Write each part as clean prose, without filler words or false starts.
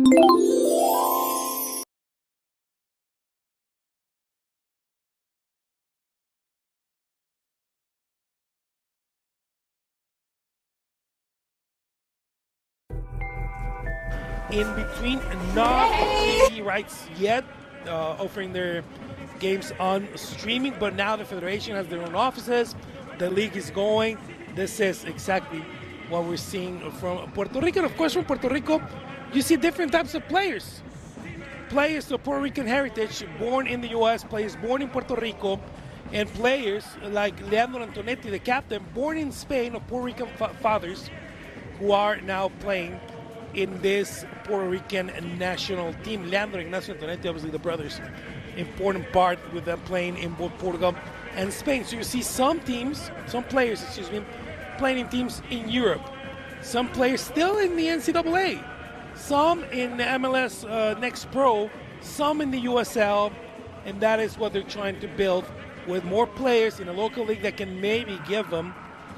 In between, not TV rights yet, offering their games on streaming, but now the Federation has their own offices, the league is going. This is exactly what we're seeing from Puerto Rico. And of course, from Puerto Rico, you see different types of players. Players of Puerto Rican heritage, born in the U.S., players born in Puerto Rico, and players like Leandro Antonetti, the captain, born in Spain, of Puerto Rican fathers, who are now playing in this Puerto Rican national team. Leandro Ignacio Antonetti, obviously the brothers, important part with them playing in both Portugal and Spain. So you see some players, playing in teams in Europe. Some players still in the NCAA. Some in the MLS Next Pro. Some in the USL. And that is what they're trying to build, with more players in a local league that can maybe give them,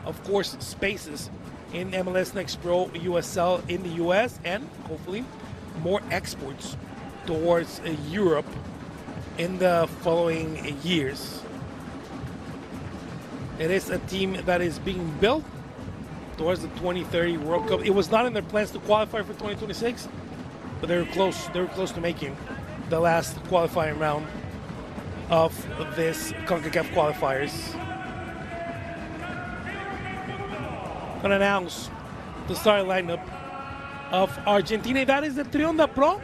of course, spaces in MLS Next Pro, USL in the US, and hopefully more exports towards Europe in the following years. It is a team that is being built towards the 2030 World Cup. It was not in their plans to qualify for 2026, but they were close. They were close to making the last qualifying round of this CONCACAF qualifiers. Going to announce the starting lineup of Argentina. That is the Trionda Pro,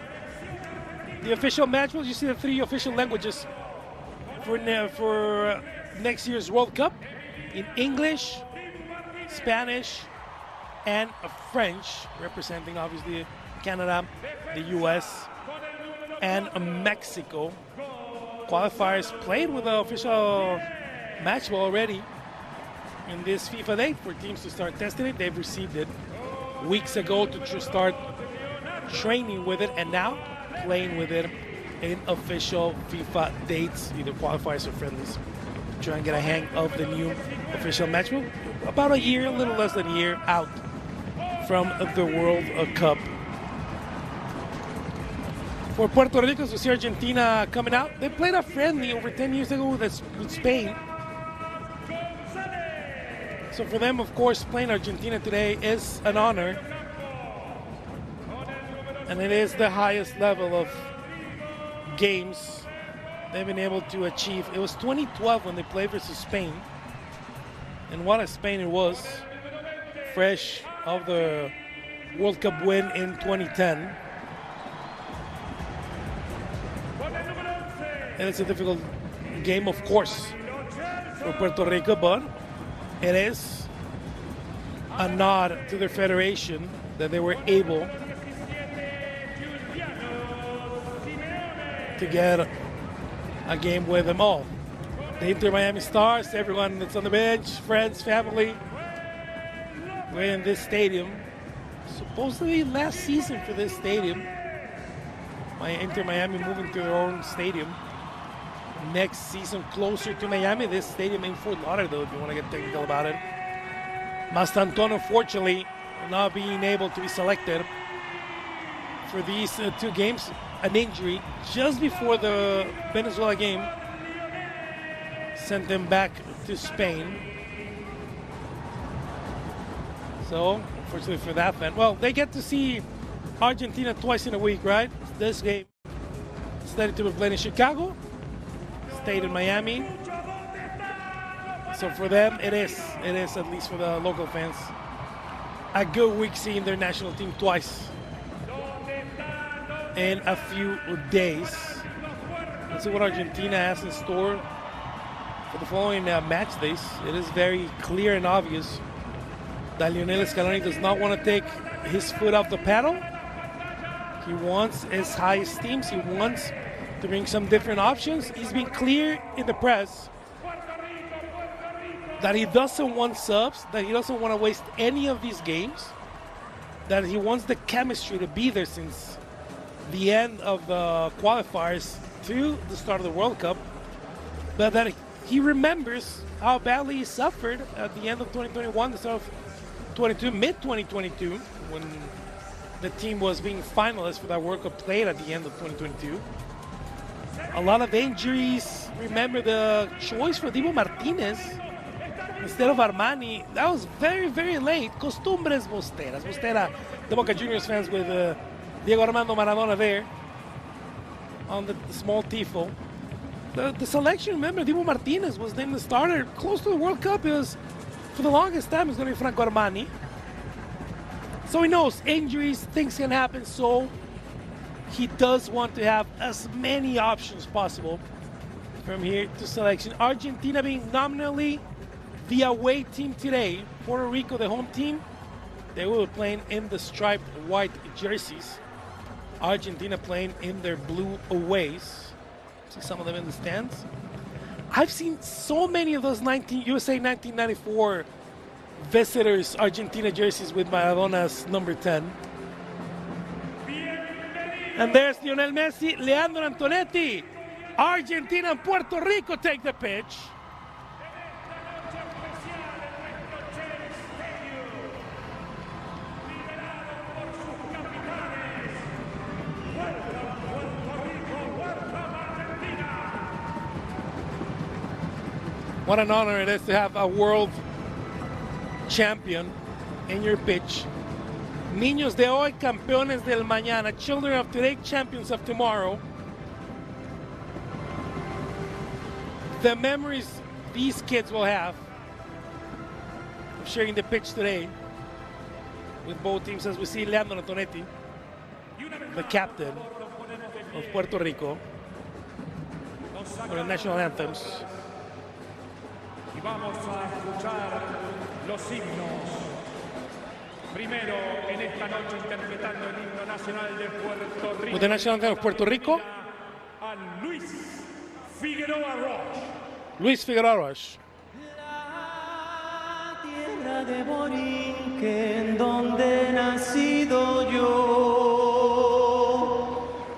the official match. You see the three official languages for next year's World Cup in English, Spanish, and French, representing obviously Canada, the US, and Mexico. Qualifiers played with the official match ball already in this FIFA date for teams to start testing it. They've received it weeks ago to start training with it, and now playing with it in official FIFA dates, either qualifiers or friendlies, to try and get a hang of the new official match. Well, about a year, a little less than a year out from the World Cup. For Puerto Rico, we see Argentina coming out. They played a friendly over 10 years ago with Spain. So for them, of course, playing Argentina today is an honor. And it is the highest level of games they've been able to achieve. It was 2012 when they played versus Spain. And what a Spain it was. Fresh of the World Cup win in 2010. And it's a difficult game, of course, for Puerto Rico, but it is a nod to their federation that they were able to get a game with them all. The Inter Miami Stars, everyone that's on the bench, friends, family, we're in this stadium. Supposedly last season for this stadium. Inter Miami moving to their own stadium next season, closer to Miami. This stadium in Fort Lauderdale, if you want to get technical about it. Mastanton, unfortunately, not being able to be selected for these two games. An injury just before the Venezuela game sent them back to Spain. So, unfortunately for that fan, well, they get to see Argentina twice in a week, right? This game slated to be played in Chicago, stayed in Miami. So for them, it is at least for the local fans, a good week seeing their national team twice in a few days. Let's see what Argentina has in store for the following match days. It is very clear and obvious that Lionel Scaloni does not want to take his foot off the pedal. He wants his highest teams. He wants to bring some different options. He's been clear in the press that he doesn't want subs, that he doesn't want to waste any of these games, that he wants the chemistry to be there since the end of the qualifiers to the start of the World Cup, but that he remembers how badly he suffered at the end of 2021, the start of 22, mid-2022, when the team was being finalists for that World Cup played at the end of 2022. A lot of injuries. Remember the choice for Dibu Martinez instead of Armani. That was very, very late. Costumbres Bosteras. Bostera, the Boca Juniors fans with Diego Armando Maradona there on the small tifo. The selection, remember, Dibu Martinez was named the starter close to the World Cup. It was, for the longest time, it was going to be Franco Armani. So he knows injuries, things can happen, so he does want to have as many options possible from here to selection. Argentina being nominally the away team today. Puerto Rico, the home team, they will be playing in the striped white jerseys. Argentina playing in their blue aways. See some of them in the stands. I've seen so many of those USA 1994 visitors Argentina jerseys with Maradona's number 10. And there's Lionel Messi, Leandro Antonetti. Argentina and Puerto Rico take the pitch. What an honor it is to have a world champion in your pitch. Niños de hoy, campeones del mañana. Children of today, champions of tomorrow. The memories these kids will have of sharing the pitch today with both teams, as we see Leandro Antonetti, the captain of Puerto Rico, for the national anthems. Y vamos a escuchar los himnos. Primero en esta noche interpretando el himno nacional de Puerto Rico. With the national anthem of Puerto Rico, a Luis Figueroa Roche. Luis Figueroa Roche. La tierra de Borinque, en donde he nacido yo,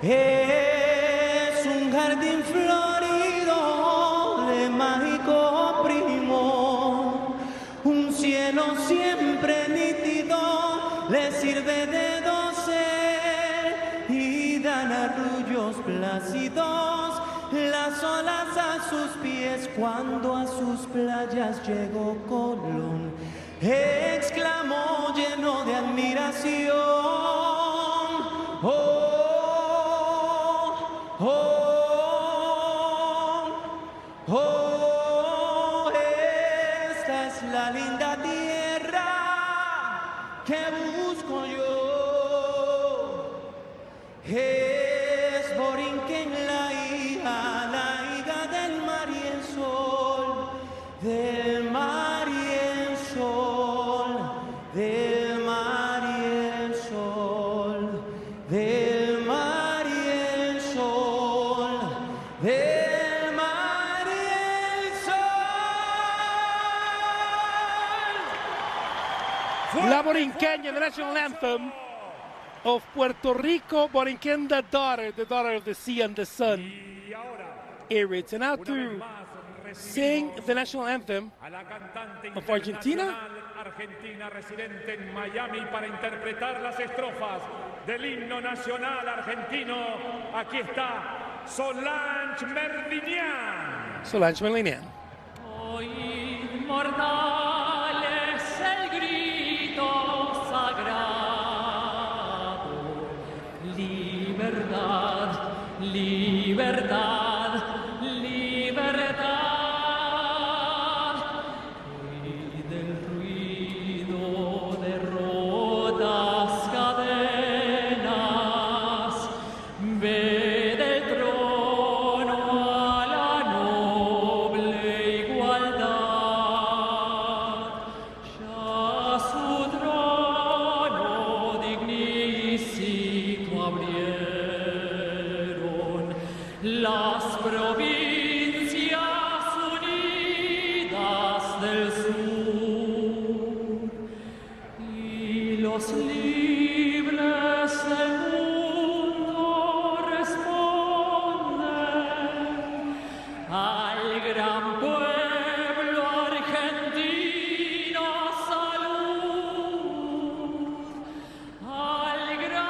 es un jardín florido de mágico primo, un cielo siempre nítido le sirve de dosel y dan arrullos plácidos las olas a sus pies. Cuando a sus playas llegó Colón, exclamó lleno de admiración: oh, oh, oh, esta es la linda tierra que busco yo. Es Borinquen la hija del mar y el sol, del mar y el sol, del mar y el sol, del mar y el sol, del mar y el sol. La Borinqueña, the national anthem of Puerto Rico. Borinquen, the daughter of the sea and the sun. Irids. And now to sing the national anthem of Argentina. Argentina, residente en Miami, para interpretar las estrofas del himno nacional argentino. Aquí está Solange Merdinian. Solange Merdinian. Oíd, mortales, el grito sagrado. Libertad, libertad, libertad. Oíd el ruido de rotas cadenas. Ved el trono a la noble igualdad. Ya su trono dignísimo abrieron las provincias unidas del sur y los libres del mundo responden al gran pueblo argentino. Salud al gran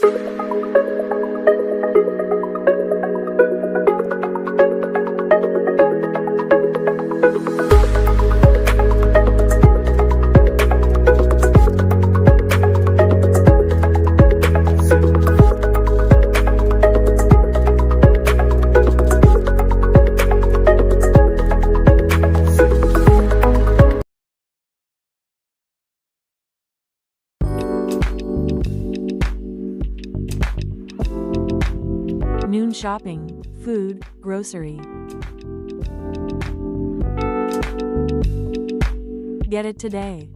Noon shopping, food, grocery. Get it today.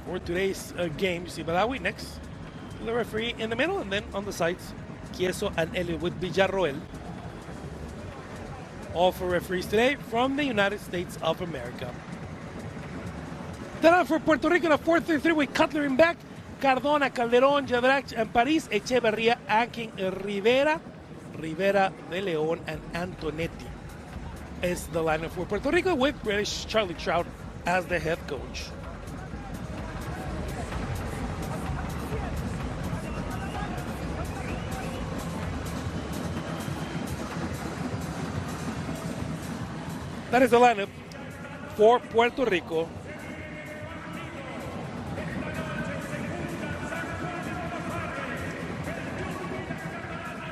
For today's game, you see Balawi next to the referee in the middle, and then on the sides, Kieso and Elliot with Villarroel. All for referees today from the United States of America. Then for Puerto Rico, the 4-3-3 with Cutler in back, Cardona, Calderon, Jadrach, and Paris, Echeverria, Ankin, Rivera, Rivera de Leon, and Antonetti is the lineup for Puerto Rico with British Charlie Trout as the head coach. That is the lineup for Puerto Rico.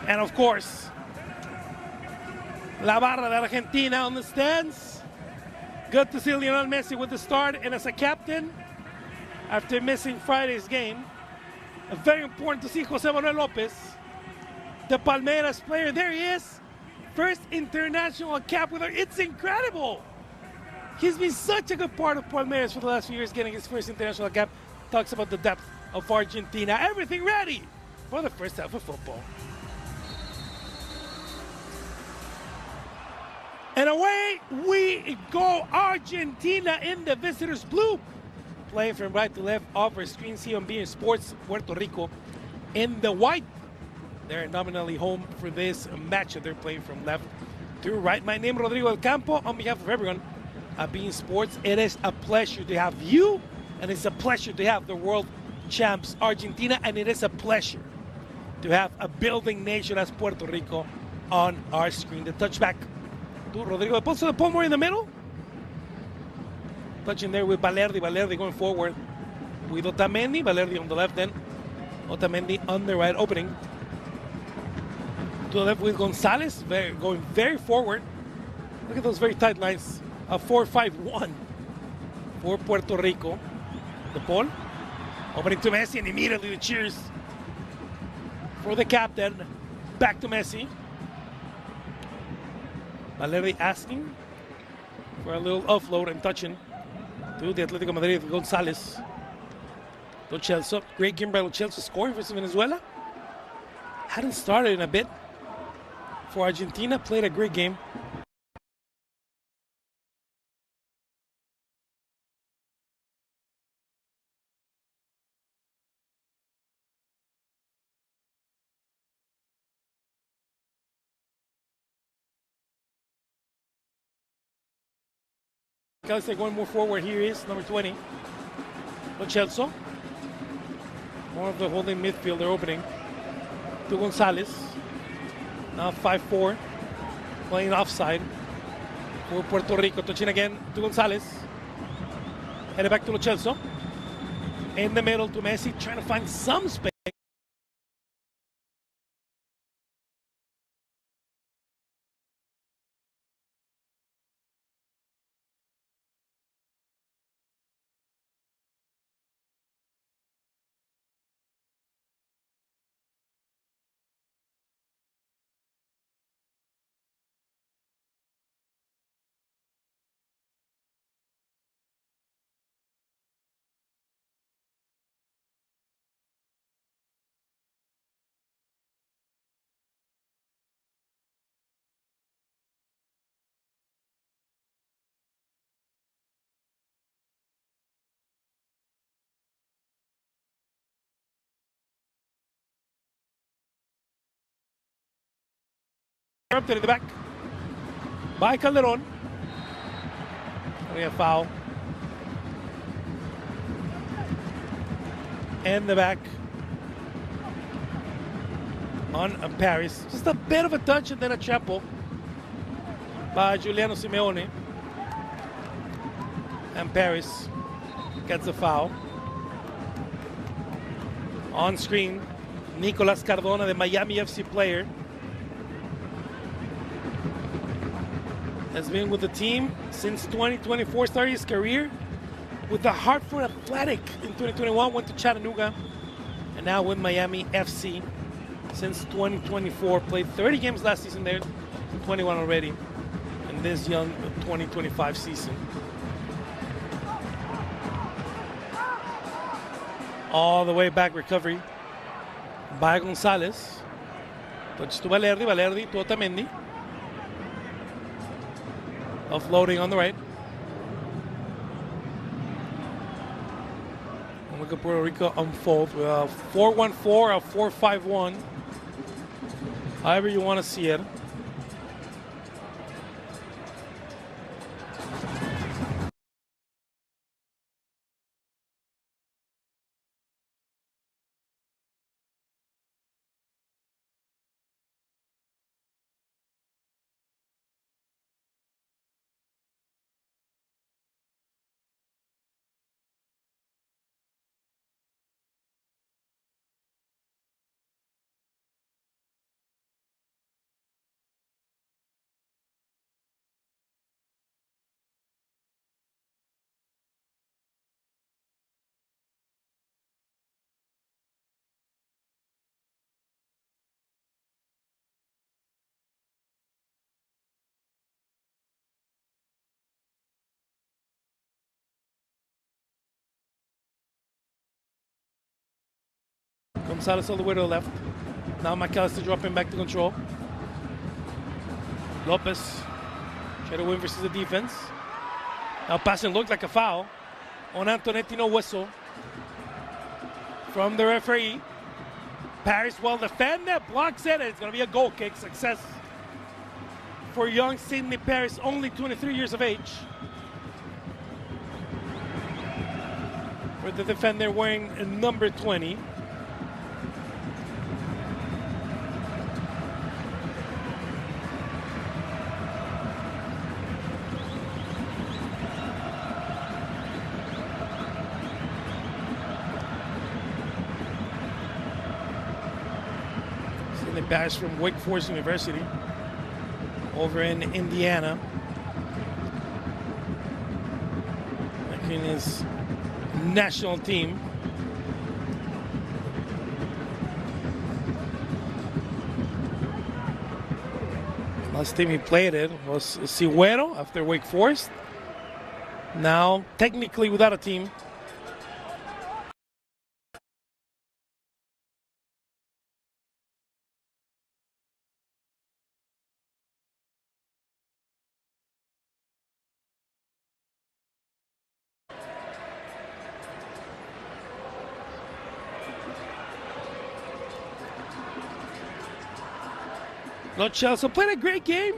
And of course, La Barra de Argentina on the stands. Good to see Lionel Messi with the start and as a captain after missing Friday's game. Very important to see Jose Manuel Lopez, the Palmeiras player. There he is. First international cap with her. It's incredible. He's been such a good part of Palmeiras for the last few years, getting his first international cap. Talks about the depth of Argentina. Everything ready for the first half of football. And away we go. Argentina in the visitors' blue. Playing from right to left off our screen. See on beIN Sports. Puerto Rico in the white. They're nominally home for this match. They're playing from left to right. My name is Rodrigo Del Campo. On behalf of everyone at beIN Sports, it is a pleasure to have you, and it's a pleasure to have the world champs Argentina, and it is a pleasure to have a building nation as Puerto Rico on our screen. The touchback to Rodrigo Del Pozo. The Palmer in the middle. Touching there with Valerdi. Valerdi going forward with Otamendi. Valerdi on the left, then Otamendi on the right, opening to the left with Gonzalez, going very forward. Look at those very tight lines. A 4-5-1 for Puerto Rico. The ball opening to Messi, and immediately the cheers for the captain. Back to Messi. Valerdi asking for a little offload and touching to the Atletico Madrid. Gonzalez. Lo Celso. Great game by Lo Celso, scoring versus Venezuela. Hadn't started in a bit for Argentina. Played a great game. Caliste going more forward. Here is number 20. Lo Celso. More of the holding midfielder opening to Gonzalez. Now 5-4. Playing offside for Puerto Rico. Touching again to Gonzalez. Headed back to Lo Celso. In the middle to Messi. Trying to find some space. Interrupted in the back by Calderon. We have foul. In the back on Paris. Just a bit of a touch and then a trample by Giuliano Simeone. And Paris gets a foul. On screen, Nicolas Cardona, the Miami FC player, has been with the team since 2024, started his career with the Hartford Athletic in 2021, went to Chattanooga, and now with Miami FC since 2024. Played 30 games last season there, 21 already in this young 2025 season. All the way back recovery by Gonzalez. Touch to Valerdi to Otamendi. Offloading on the right. And look at Puerto Rico unfold with a 4-1-4, a 4-5-1. However you want to see it. Gonzalez all the way to the left. Now McAllister dropping back to control. Lopez try to win versus the defense. Now passing looked like a foul on Antonetti, no whistle from the referee. Paris well defended, blocks it, and it's going to be a goal kick. Success for young Sidney Paris, only 23 years of age. For the defender wearing number 20. Paris from Wake Forest University over in Indiana, making his national team. Last team he played it was Sigüero after Wake Forest. Now technically without a team. No Chelsea played a great game.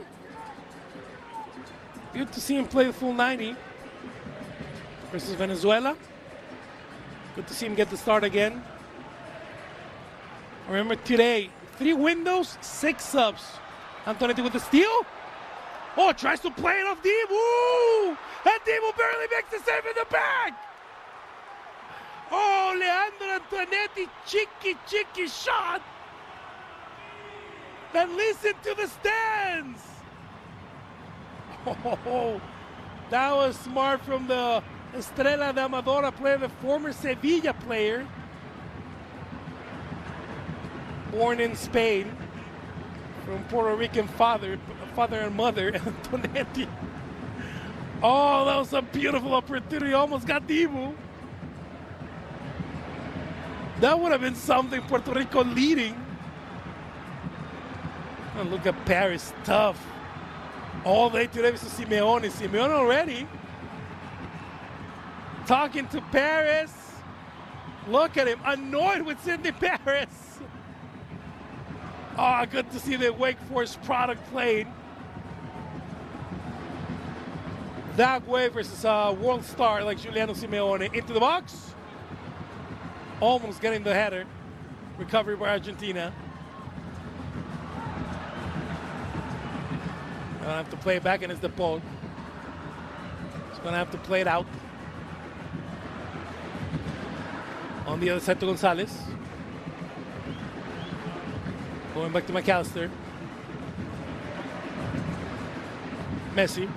Good to see him play the full 90 versus Venezuela. Good to see him get the start again. Remember today, 3 windows, 6 subs. Antonetti with the steal. Oh, tries to play it off Dibu. And Dibu barely makes the save in the back. Oh, Leandro Antonetti, cheeky shot. And listen to the stands. Oh, that was smart from the Estrella de Amadora player, the former Sevilla player. Born in Spain, from Puerto Rican father and mother, Antonetti. Oh, that was a beautiful opportunity. Almost got Dibu. That would have been something, Puerto Rico leading. And look at Paris, tough. All the way to Simeone. Simeone already talking to Paris. Look at him, annoyed with Sidney Paris. Oh, good to see the Wake Forest product played that way versus a world star like Giuliano Simeone. Into the box. Almost getting the header. Recovery by Argentina. Gonna have to play it back, and it's the Paul. He's gonna have to play it out. On the other side to Gonzalez. Going back to McAllister. Messi.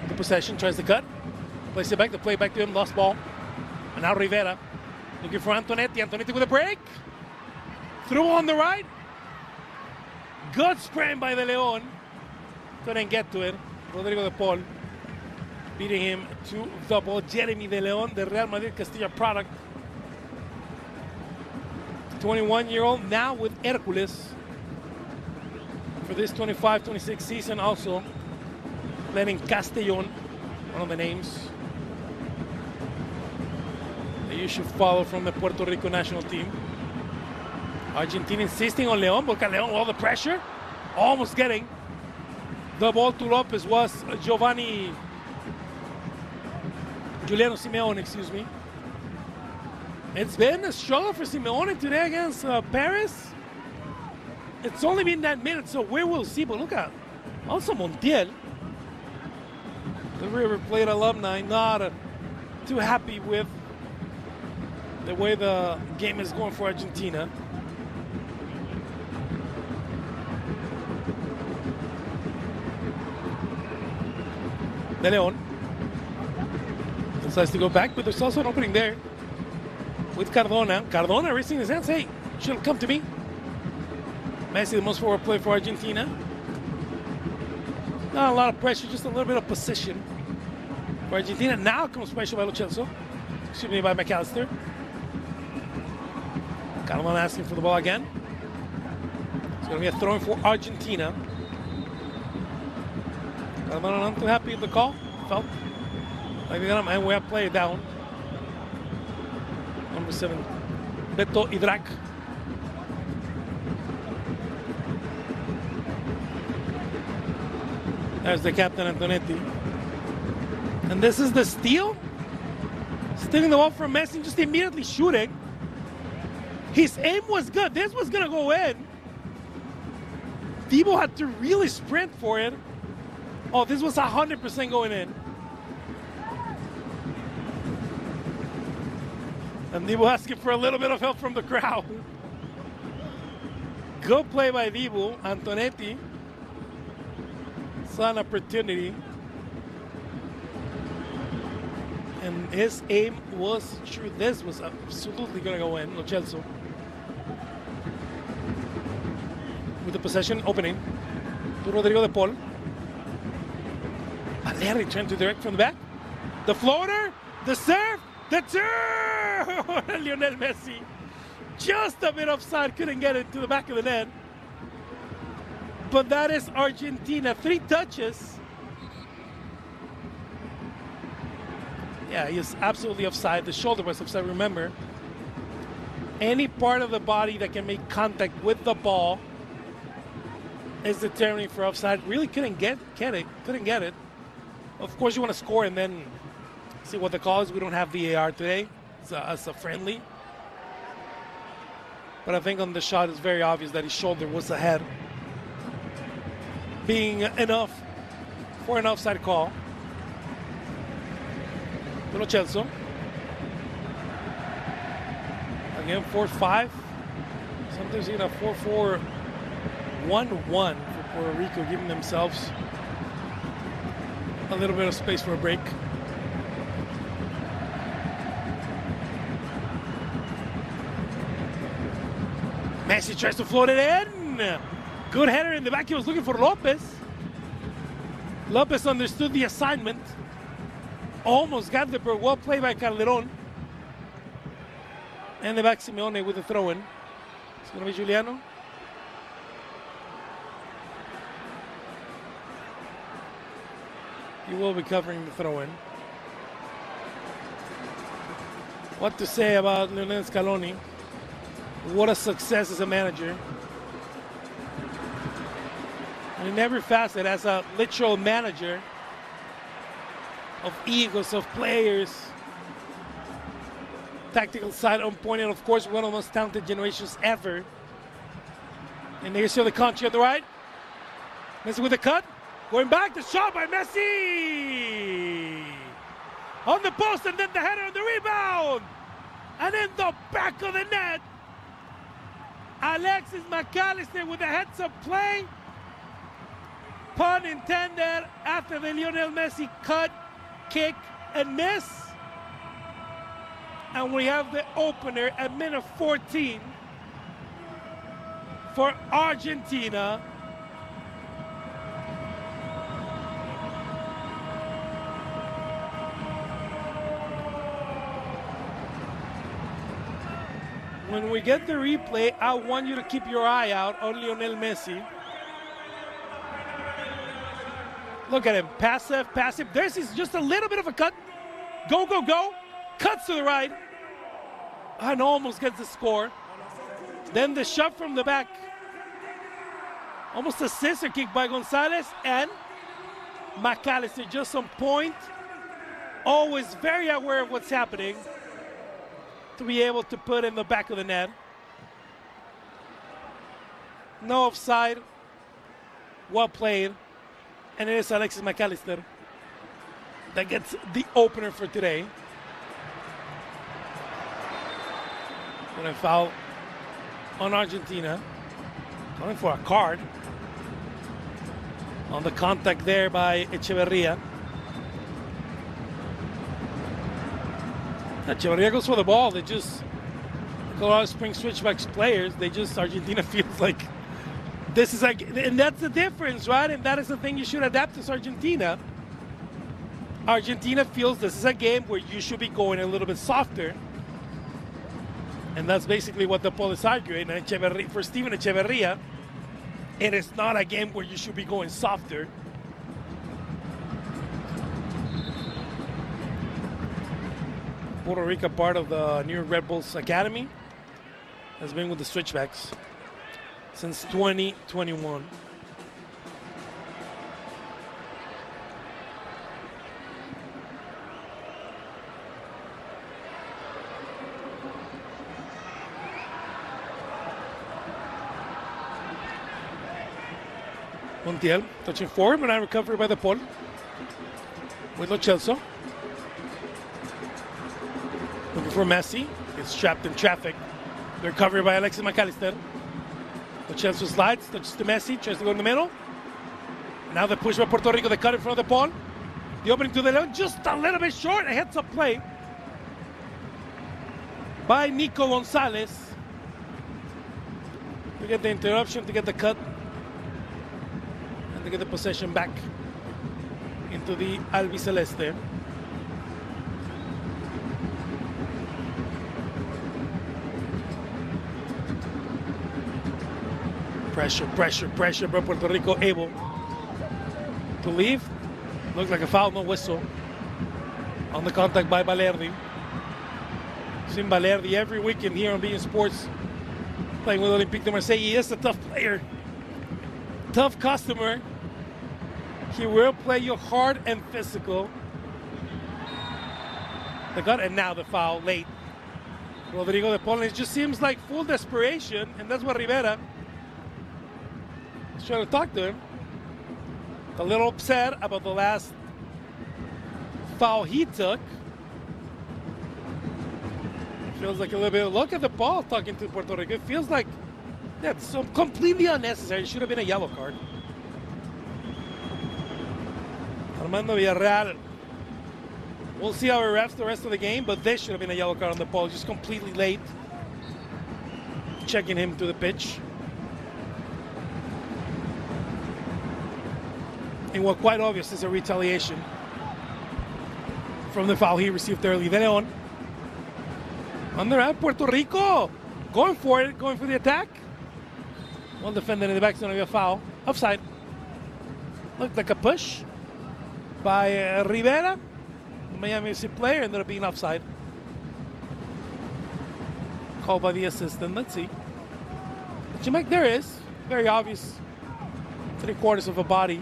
The possession, tries to cut. Plays it back, the play back to him, lost ball. And now Rivera. Looking for Antonetti. Antonetti with a break. Through on the right. Good sprint by De Leon. Couldn't get to it. Rodrigo de Paul beating him to the ball. Jeremy De Leon, the Real Madrid Castilla product. 21-year-old now with Hercules for this 25-26 season. Also playing in Castellón, one of the names that you should follow from the Puerto Rico national team. Argentina insisting on Leon, but Leon, all the pressure, almost getting the ball to Lopez was Giuliano Simeone, excuse me. It's been a struggle for Simeone today against Paris. It's only been 9 minutes, so we will see. But look at also Montiel, the River Plate alumni, not too happy with the way the game is going for Argentina. De Leon decides to go back, but there's also an opening there with Cardona. Cardona raising his hands. Hey, she'll come to me. Messi, the most forward play for Argentina. Not a lot of pressure, just a little bit of position for Argentina. Now comes pressure by Lo Celso. Excuse me, by McAllister. Cardona asking for the ball again. It's going to be a throw-in for Argentina. Cardona not too happy with the call. Felt like they got him, and we have played down. Number 7, Beto Idrak. There's the captain, Antonetti. And this is the steal. Stealing the ball from Messi, just immediately shooting. His aim was good. This was going to go in. Debo had to really sprint for it. Oh, this was 100% going in. And Debo asking for a little bit of help from the crowd. Good play by Debo. Antonetti saw an opportunity. And his aim was true. This was absolutely going to go in. Lo Celso with the possession opening to Rodrigo de Paul. Valeri trying to direct from the back. The floater, the serve, the turn! Lionel Messi. Just a bit offside, couldn't get it to the back of the net. But that is Argentina. 3 touches. Yeah, he is absolutely offside. The shoulder was offside, remember. Any part of the body that can make contact with the ball is determining for offside. Really couldn't get it. Couldn't get it. Of course, you want to score and then see what the call is. We don't have VAR today. It's a friendly. But I think on the shot, it's very obvious that his shoulder was ahead, being enough for an offside call. Lo Celso. Again, 4-5. Sometimes even a 4-4-1-1 for Puerto Rico, giving themselves a little bit of space for a break. Messi tries to float it in. Good header in the back. He was looking for Lopez. Lopez understood the assignment. Almost got the bird. Well played by Calderon. And the back, Simeone with the throw-in. It's going to be Giuliano. He will be covering the throw-in. What to say about Lionel Scaloni? What a success as a manager. And in every facet, as a literal manager of egos, of players, tactical side on point, and of course, one of the most talented generations ever. And here's the country on the right. Messi with the cut. Going back, the shot by Messi. On the post, and then the header on the rebound. And in the back of the net, Alexis McAllister with a heads-up play. Pun intended, after the Lionel Messi cut, kick, and miss. And we have the opener at minute 14 for Argentina. When we get the replay, I want you to keep your eye out on Lionel Messi. Look at him, passive. There's just a little bit of a cut. Go. Cuts to the right. And almost gets the score. Then the shot from the back. Almost a scissor kick by Gonzalez. And McAllister just on point. Always very aware of what's happening, to be able to put in the back of the net. No offside. Well played. And it is Alexis McAllister that gets the opener for today. Going to foul on Argentina. Calling for a card. On the contact there by Echeverria. Echeverria goes for the ball. They just, a lot of spring switchbacks players, Argentina feels like this is like, and that's the difference, right? And that is the thing you should adapt to Argentina. Argentina feels this is a game where you should be going a little bit softer. And that's basically what the poll is arguing. And for Steven Echeverria, it is not a game where you should be going softer. Puerto Rico, part of the New York Red Bulls Academy, has been with the Switchbacks since 2021. Montiel touching forward, but now recovery by the Paul with Lo Celso. Looking for Messi. Gets trapped in traffic. The recovery by Alexis McAllister. Lo Celso slides, touches to Messi, tries to go in the middle. Now the push by Puerto Rico, the cut in front of the Paul. The opening to the left, just a little bit short. A heads-up play by Nico Gonzalez to get the interruption, to get the cut, and to get the possession back into the Albiceleste. Pressure, but Puerto Rico able to leave. Looks like a foul, no whistle. On the contact by Valerdi. Seen Valerdi every weekend here on beIN Sports, playing with Olympique de Marseille. He is a tough player, tough customer. He will play you hard and physical. The cut, and now the foul late. Rodrigo de Paul, it just seems like full desperation, and that's what Rivera is trying to talk to him. A little upset about the last foul he took. Feels like a little bit, look at the ball talking to Puerto Rico. It feels like that's so completely unnecessary. It should have been a yellow card. Armando Villarreal. We'll see how it refs the rest of the game, but this should have been a yellow card on the ball. Just completely late. Checking him to the pitch. And what quite obvious is a retaliation from the foul he received early. De Leon. On the right, Puerto Rico going for it, going for the attack. One defender in the back, it's going to be a foul. Offside. Looked like a push by Rivera. The Miami FC player ended up being offside. called by the assistant. Let's see. Jamaica, there is. Very obvious. 3/4 of a body.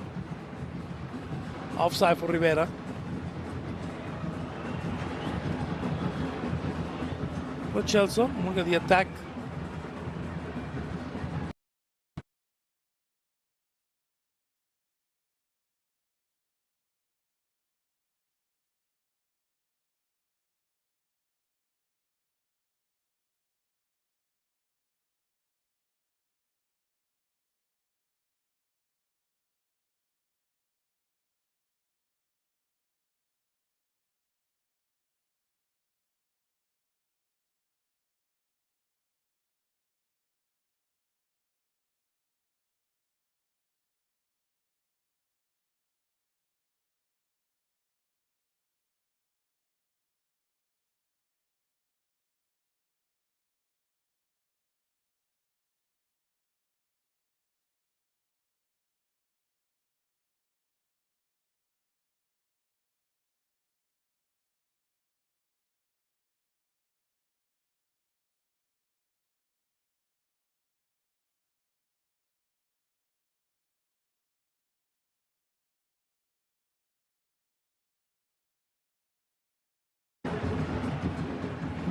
Offside for Rivera. For Chelsea, look at the attack.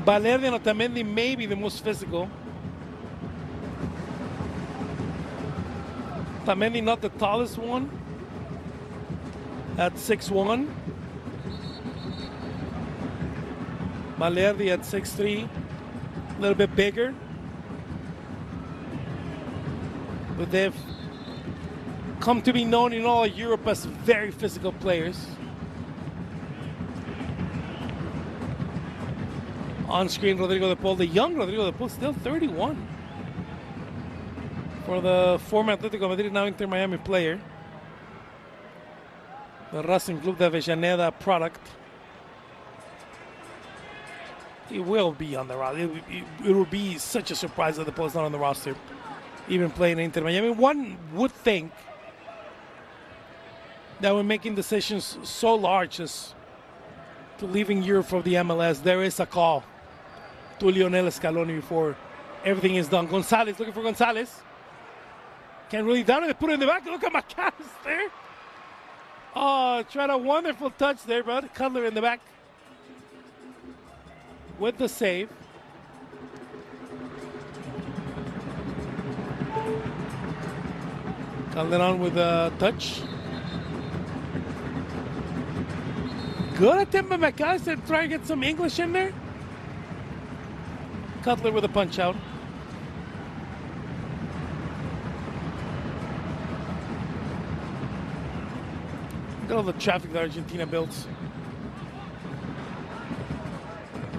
Valerde and Otamendi may be the most physical. Otamendi not the tallest one at 6'1". Valerde at 6'3", a little bit bigger. But they've come to be known in all Europe as very physical players. On screen, Rodrigo de Paul, the young Rodrigo de Paul, still 31. For the former Atletico Madrid, now Inter Miami player. The Racing Club de Avellaneda product. He will be on the roster. It will be such a surprise that the Paul is not on the roster, even playing in Inter Miami. One would think that when making decisions so large as to leaving Europe for the MLS, there is a call to Lionel Scaloni before everything is done. Gonzalez, looking for Gonzalez. Can't really down it. They put it in the back. Look at McAllister. Oh, tried a wonderful touch there, bud. Cutler in the back with the save. Calderon with a touch. Good attempt by McAllister. Try to get some English in there. Cutler with a punch out. Look at all the traffic that Argentina builds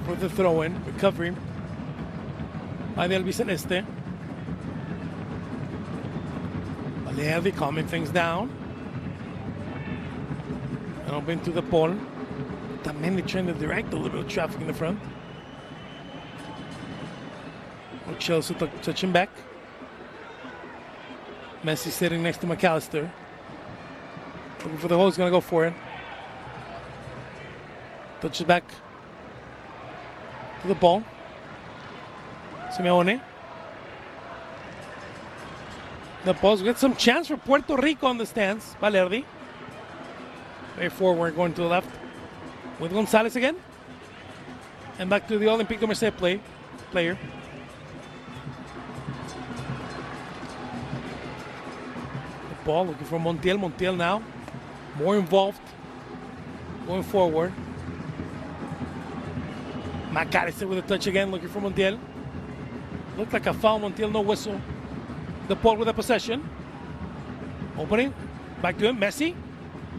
for the throw-in. Recovery by the Albiceleste. Valerde calming things down. And open to the Paul. Otamendi trying to direct a little bit of traffic in the front. Chelsea touching back. Messi sitting next to McAllister. Looking for the hole, he's going to go for it. Touches back to the ball. Simeone. The ball's got some chance for Puerto Rico on the stands. Valerde. Very forward, going to the left. With Gonzalez again. And back to the Olympique de Marseille player. Ball looking for Montiel. Montiel now more involved going forward. McAllister with a touch again, looking for Montiel. Looked like a foul. Montiel, no whistle. The ball with a possession. Opening. Back to him. Messi.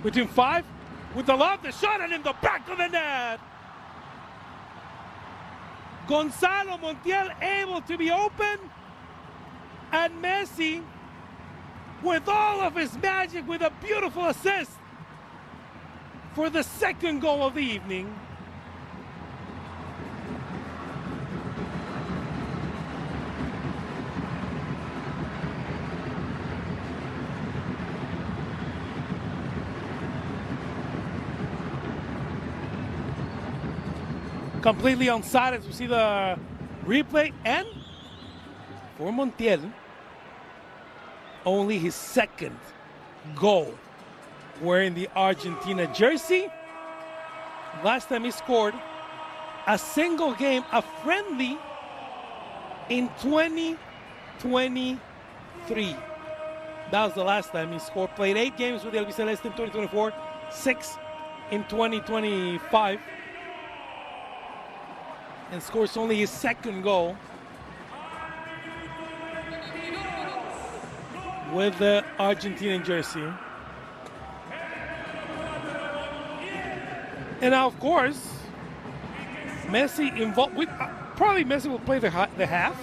Between 5. With the lob, the shot, and in the back of the net. Gonzalo Montiel able to be open. And Messi, with all of his magic, with a beautiful assist for the second goal of the evening. Completely onside as we see the Replay, and for Montiel, only his second goal wearing the Argentina jersey. Last time he scored a single game, a friendly, in 2023. That was the last time he scored. Played 8 games with the Albiceleste in 2024, 6 in 2025, and scores only his second goal with the Argentinian jersey. And now, of course, Messi involved. Probably Messi will play the half.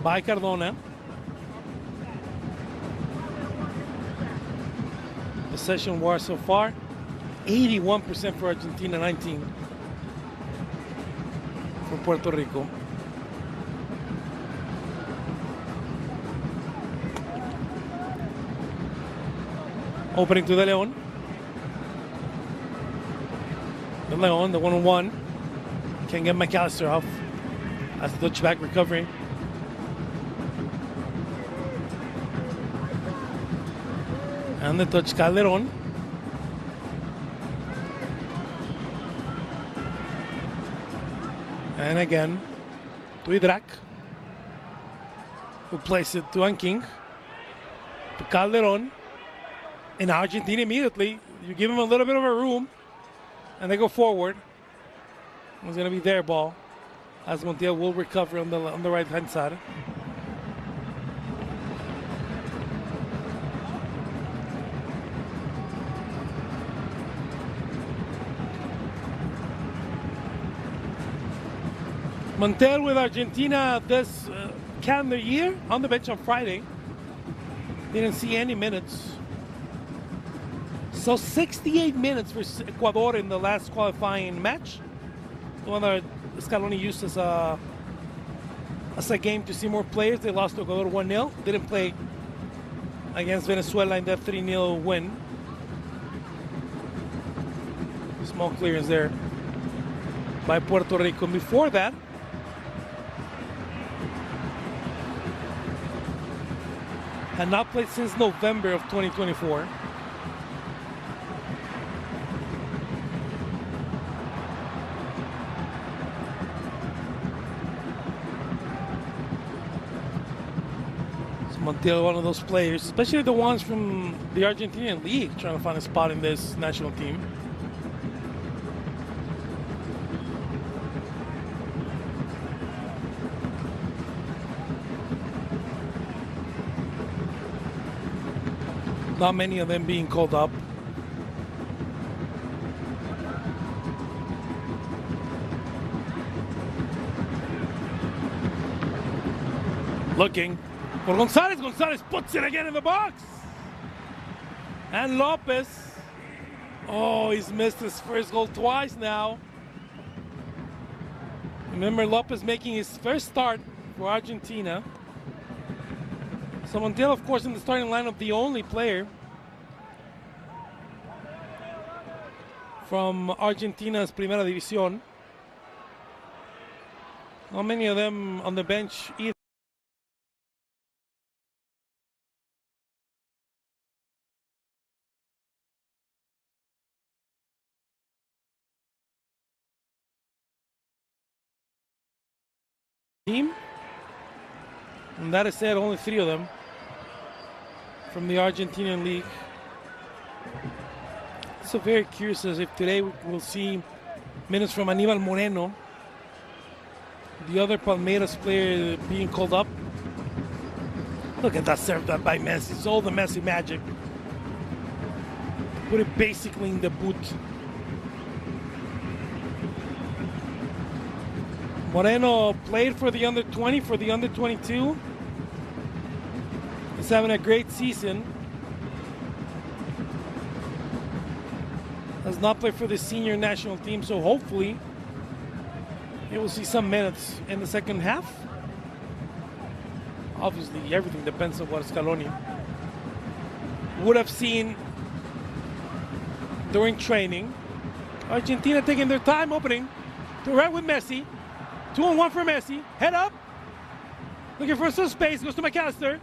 By Cardona. Possession war so far, 81% for Argentina, 19 for Puerto Rico. Opening to De Leon. De Leon, the 1-on-1. Can't get McAllister off. That's the touchback recovery. And the touch Calderon. And again, to Idrak, who plays it to Anking. To Calderon. In Argentina immediately, you give him a little bit of a room, and they go forward. It's going to be their ball, as Montiel will recover on the right-hand side. Montiel with Argentina this calendar year on the bench on Friday. Didn't see any minutes. So 68 minutes for Ecuador in the last qualifying match. The one that Scaloni used as a game to see more players. They lost to Ecuador 1-0. Didn't play against Venezuela in that 3-0 win. Small clearance there by Puerto Rico. Before that, had not played since November of 2024. So Montiel, one of those players, especially the ones from the Argentinian league, trying to find a spot in this national team. Not many of them being called up. Looking for Gonzalez. Gonzalez puts it again in the box. And Lopez. Oh, he's missed his first goal twice now. Remember, Lopez making his first start for Argentina. So Montiel, of course, in the starting lineup, the only player from Argentina's Primera División. Not many of them on the bench either. team. And that is said, only 3 of them from the Argentinian league. So very curious as if today we'll see minutes from Aníbal Moreno, the other Palmeiras player being called up. Look at that serve that by Messi. It's all the Messi magic. Put it basically in the boot. Moreno played for the under-20, for the under-22. He's having a great season. Has not played for the senior national team, so hopefully he will see some minutes in the second half. Obviously, everything depends on what Scaloni would have seen during training. Argentina taking their time opening to right with Messi. 2-on-1 for Messi. Head up. Looking for some space. Goes to McAllister.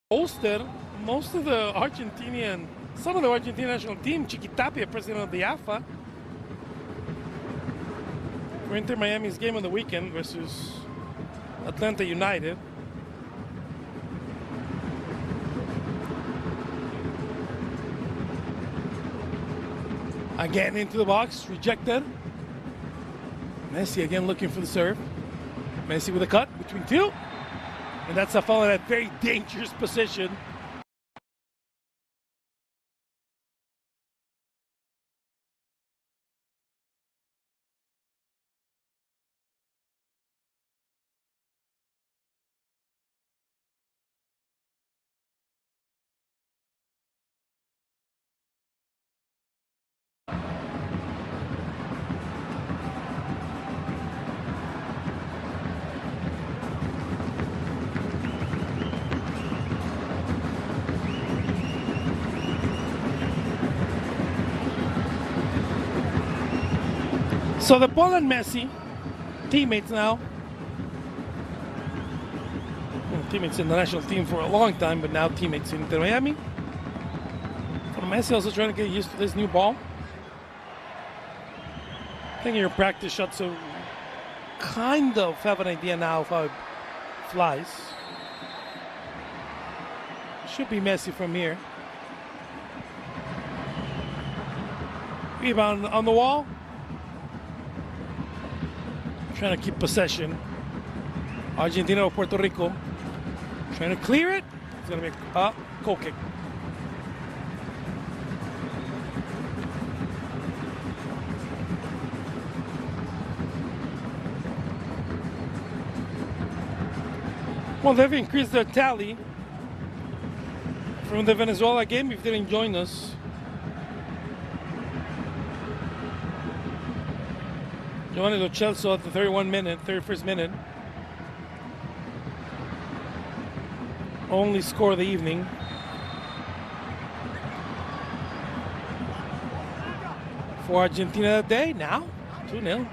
Hosted most of the some of the Argentine national team. Chiquitapia, president of the AFA, for Inter Miami's game on the weekend versus Atlanta United. Again into the box, rejected. Messi again looking for the serve. Messi with a cut between 2. And that's a foul in a very dangerous position. So the Paul and Messi, teammates now. Teammates in the national team for a long time, but now teammates in Inter Miami. For Messi also trying to get used to this new ball. I think your practice shots, so kind of have an idea now of how it flies. Should be Messi from here. Rebound on the wall. Trying to keep possession. Argentina or Puerto Rico. Trying to clear it. It's going to be a goal kick. Well, they've increased their tally from the Venezuela game, if you didn't join us. Giovanni Lo Celso at the 31st minute. Only score of the evening. For Argentina that day, now 2-0.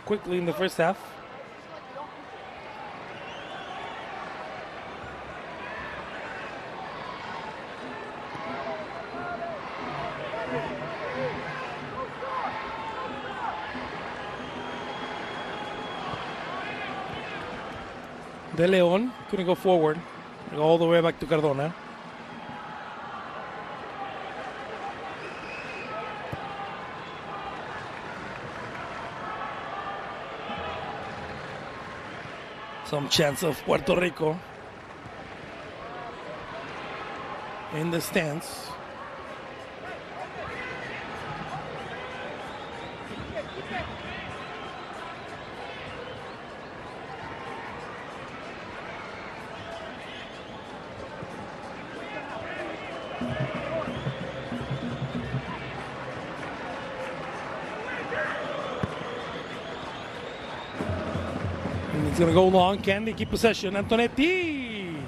Quickly in the first half. De Leon couldn't go forward, all the way back to Cardona. Some chance of Puerto Rico in the stands. He's going to go long. Can they keep possession? Antonetti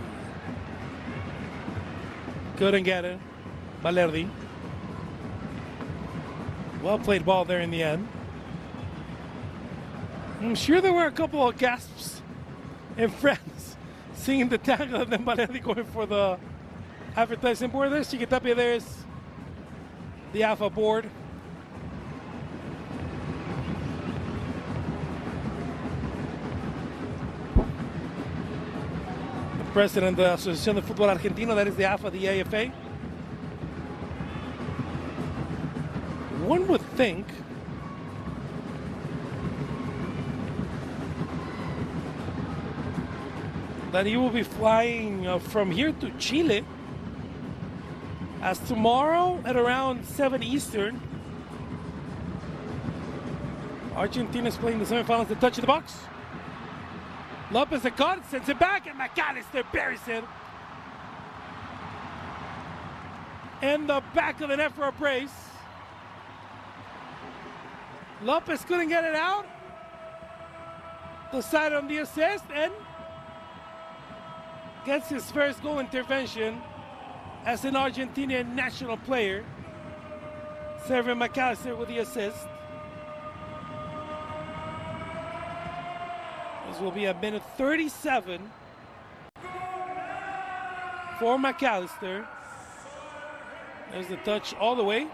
couldn't get it. Valerdi. Well played ball there in the end. I'm sure there were a couple of gasps in France seeing the tackle and then Valerdi going for the advertising board. There's Chiquitapia. There's the alpha board. President of the Asociación de Fútbol Argentino, that is the AFA, the AFA. One would think that he will be flying from here to Chile, as tomorrow at around 7 Eastern, Argentina is playing the semifinals. The touch of the box. Lopez a cut, sends it back, and McAllister buries it. And the back of the net for a brace. Lopez couldn't get it out. Decided on the assist and gets his first goal intervention as an Argentinian national player. Serving McAllister with the assist. This will be a minute 37 for McAllister. There's the touch all the way.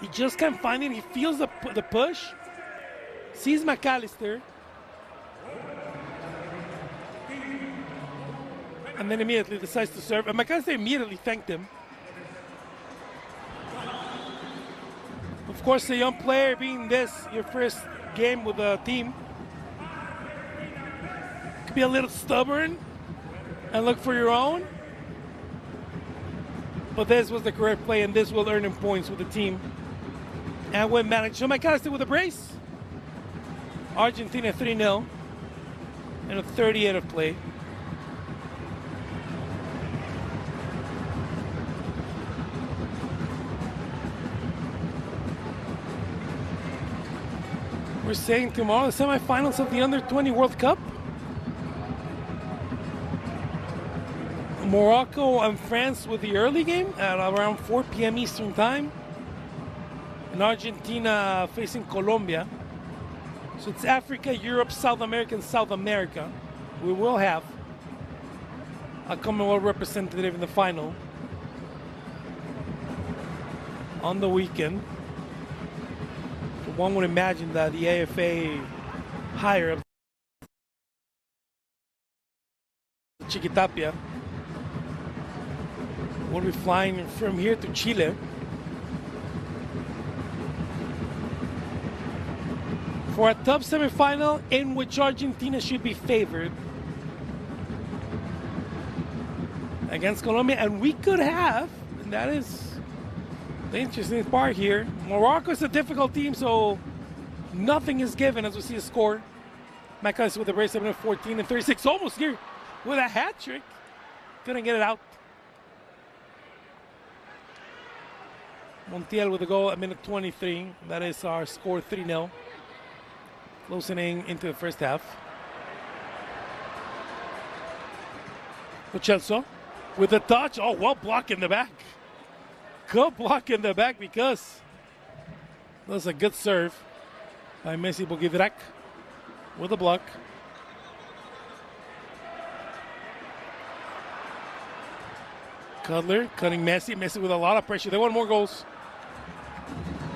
He just can't find it. He feels the push. Sees McAllister. And then immediately decides to serve. And McAllister immediately thanked him. Of course, a young player being this, your first game with the team, be a little stubborn and look for your own, but this was the correct play, and this will earn him points with the team and win managed. So McAllister with a brace. Argentina 3-0 and a 38 of play. We're saying tomorrow the semifinals of the Under-20 World Cup. Morocco and France with the early game at around 4 p.m. Eastern time. And Argentina facing Colombia. So it's Africa, Europe, South America, and South America. We will have a Commonwealth representative in the final on the weekend. So one would imagine that the AFA higher up Chiquitapia will be flying from here to Chile. For a top semifinal in which Argentina should be favored against Colombia. And we could have, and that is the interesting part here, Morocco is a difficult team, so nothing is given as we see a score. McAllister with the brace, 7 14 and 36, almost here with a hat trick. couldn't get it out. Montiel with a goal at minute 23. That is our score, 3-0. Closing into the first half. Lo Celso with a touch. Oh, well block in the back. Good block in the back because that was a good serve by Messi Bogidrak with a block. Cutler cutting Messi. Messi with a lot of pressure. They want more goals.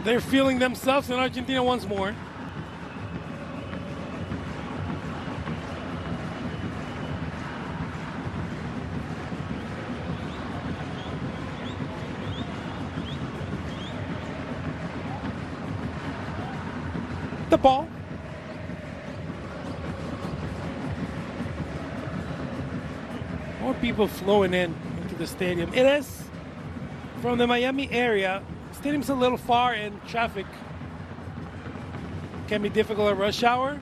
They're feeling themselves, and Argentina wants more. The ball. More people flowing into the stadium. It is from the Miami area. Stadium's a little far and traffic can be difficult at rush hour,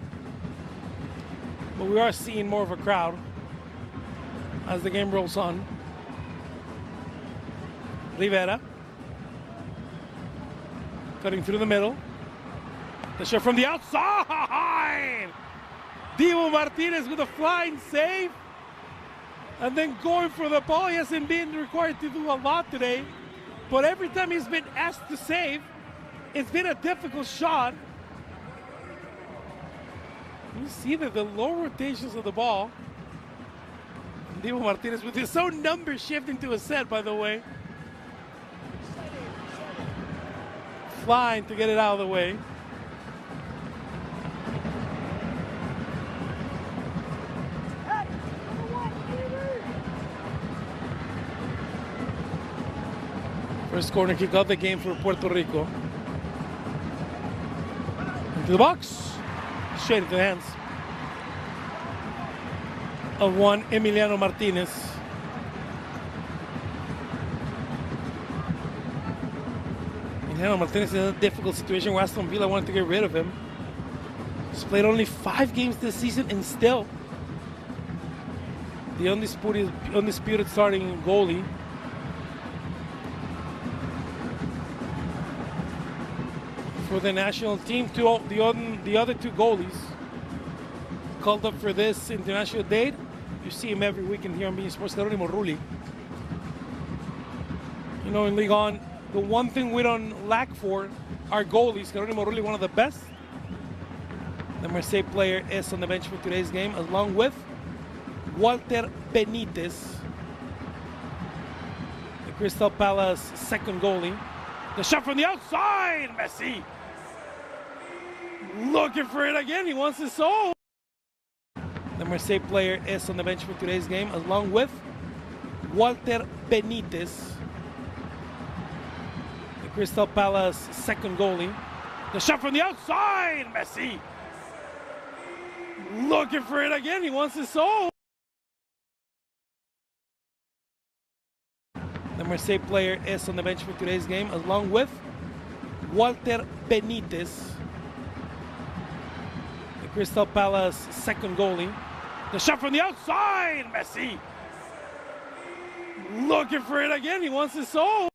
but we are seeing more of a crowd as the game rolls on. Rivera cutting through the middle. The shot from the outside. Divo Martinez with a flying save. And then going for the ball. He hasn't been required to do a lot today. But every time he's been asked to save, it's been a difficult shot. You see that the low rotations of the ball. Divo Martinez with his own number shifting to a set, by the way. Flying to get it out of the way. First corner kick of the game for Puerto Rico. Into the box. Straight into the hands of one Emiliano Martinez. Emiliano Martinez is in a difficult situation where Aston Villa wanted to get rid of him. He's played only 5 games this season and still the undisputed starting goalie. For the national team, the other 2 goalies called up for this international date. You see him every weekend here on beIN Sports. Jerónimo Rulli. You know, in Ligue 1, the one thing we don't lack for are goalies. Jerónimo Rulli, one of the best. The Marseille player is on the bench for today's game, along with Walter Benitez, the Crystal Palace second goalie. The shot from the outside, Messi. Looking for it again, he wants his soul. The Marseille player is on the bench for today's game, along with Walter Benitez, the Crystal Palace second goalie. The shot from the outside, Messi. Looking for it again, he wants his soul. The Marseille player is on the bench for today's game, along with Walter Benitez, the Crystal Palace second goalie. The shot from the outside, Messi. Looking for it again, he wants his soul.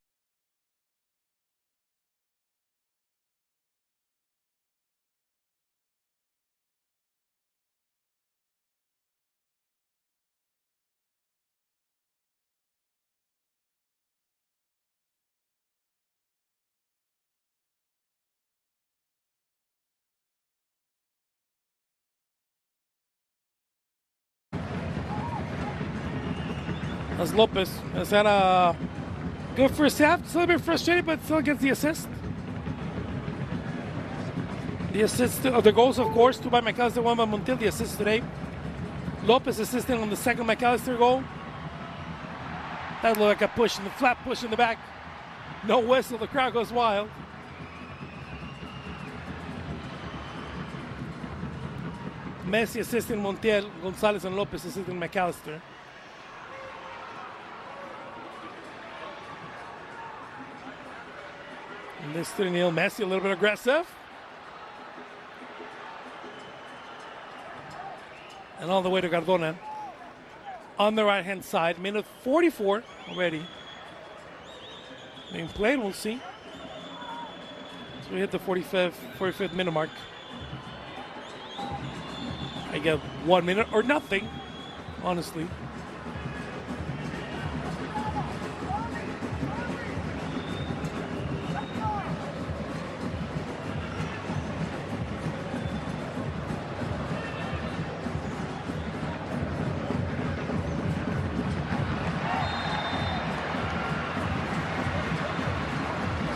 As Lopez has had a good first half. Still a bit frustrated, but still gets the assist. The assist of the goals, of course, 2 by McAllister, 1 by Montiel. The assist today. Lopez assisting on the second McAllister goal. That looked like a push, the flat push in the back. No whistle, the crowd goes wild. Messi assisting Montiel, Gonzalez and Lopez assisting McAllister. And this 3-0, Messi a little bit aggressive. And all the way to Cardona. on the right-hand side. Minute 44 already being played. We'll see. So we hit the 45th minute mark. I get 1 minute or nothing, honestly.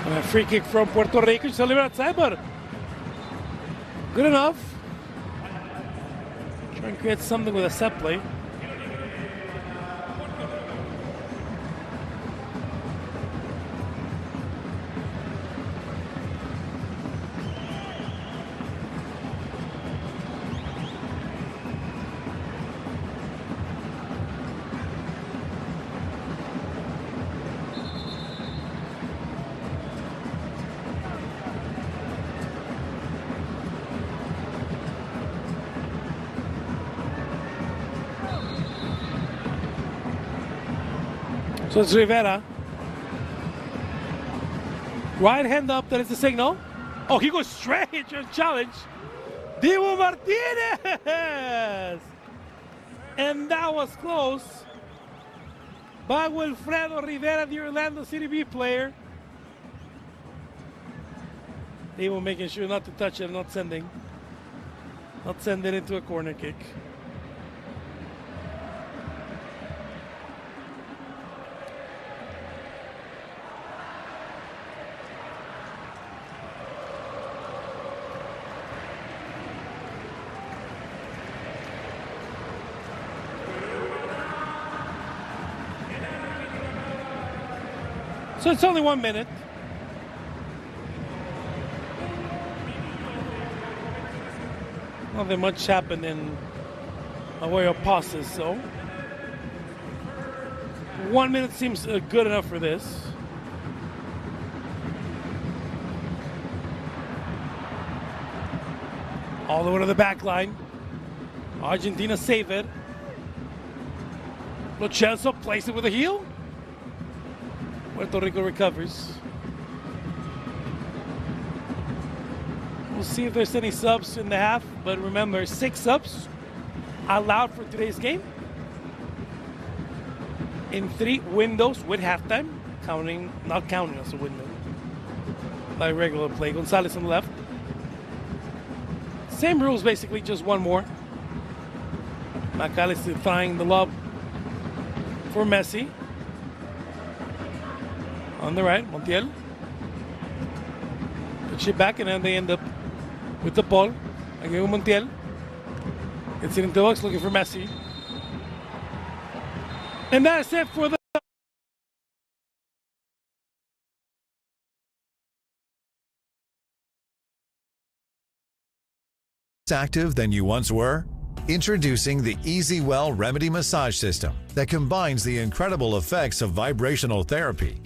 And a free kick from Puerto Rico. Just a little bit outside, but good enough. Try and create something with a set play. So it's Rivera. Right hand up, that is the signal. Oh, he goes straight to challenge. Dibu Martinez! And that was close by Wilfredo Rivera, the Orlando City B player. Dibu making sure not to touch it, not sending it into a corner kick. So it's only 1 minute. Nothing much happened in a way of passes, so 1 minute seems good enough for this. All the way to the back line. Argentina save it. Lo Celso plays it with a heel. Puerto Rico recovers. We'll see if there's any subs in the half, but remember, 6 subs allowed for today's game. In 3 windows with halftime, not counting as a window. Like regular play. Gonzalez on the left. Same rules basically, just one more. McAllister trying the lob for Messi. On the right, Montiel. Push it back, and then they end up with the ball. Again, Montiel. It's in the box looking for Messi. And that's it for the active than you once were? Introducing the EasyWell Remedy Massage System that combines the incredible effects of vibrational therapy,